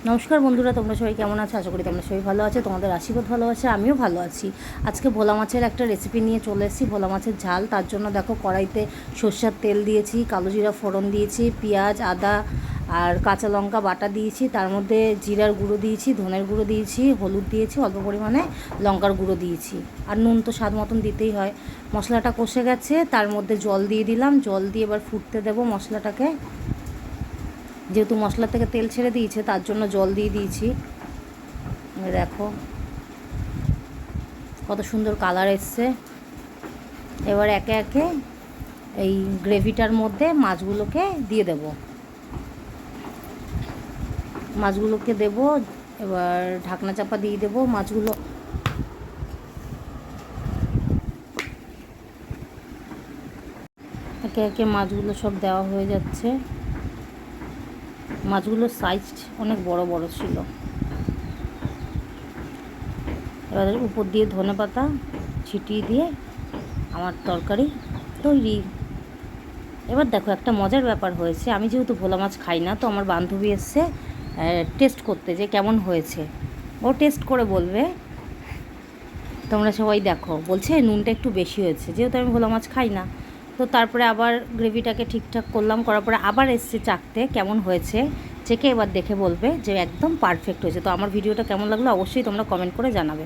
নমস্কার বন্ধুরা, তোমরা সবাই কেমন আছো? আশা করি তোমরা সবাই ভালো আছো। তোমাদের আশীর্বাদ ভালো আছে, আমিও ভালো আছি। আজকে ভোলা মাছের একটা রেসিপি নিয়ে চলে এসেছি, ভোলা মাছের ঝাল। তার জন্য দেখো কড়াইতে সর্ষের তেল দিয়েছি, কালো জিরা ফোড়ন দিয়েছি, পেঁয়াজ আদা আর কাঁচা লঙ্কা বাটা দিয়েছি, তার মধ্যে জিরার গুঁড়ো দিয়েছি, ধনের গুঁড়ো দিয়েছি, হলুদ দিয়েছি, অল্প পরিমাণে লঙ্কার গুঁড়ো দিয়েছি, আর নুন তো স্বাদ মতন দিতেই হয়। মশলাটা কষে গেছে, তার মধ্যে জল দিয়ে দিলাম। জল দিয়ে এবার ফুটতে দেবো মশলাটাকে। যেহেতু মশলা থেকে তেল ছেড়ে দিয়েছে তার জন্য জল দিয়ে দিয়েছি। দেখো কত সুন্দর কালার এসছে। এবার একে একে এই গ্রেভিটার মধ্যে মাছগুলোকে দিয়ে দেব। মাছগুলোকে দেব, এবার ঢাকনা চাপা দিয়ে দেব। মাছগুলো একে একে মাছগুলো সব দেওয়া হয়ে যাচ্ছে। মাছগুলোর সাইজ অনেক বড় বড় ছিল। এবার উপর দিয়ে ধনেপাতা ছিটিয়ে দিয়ে আমার তরকারি তৈরি। এবার দেখো একটা মজার ব্যাপার হয়েছে। আমি যেহেতু ভোলা মাছ খাই না, তো আমার বান্ধবী এসছে টেস্ট করতে যে কেমন হয়েছে। ও টেস্ট করে বলবে। তোমরা সবাই দেখো, বলছে নুনটা একটু বেশি হয়েছে, যেহেতু আমি ভোলা মাছ খাই না। তো তারপরে আবার গ্রেভিটাকে ঠিকঠাক করলাম, করার পরে আবার এসছে চাখতে কেমন হয়েছে। চেকে এবার দেখে বলবে যে একদম পারফেক্ট হয়েছে। তো আমার ভিডিওটা কেমন লাগলো অবশ্যই তোমরা কমেন্ট করে জানাবে।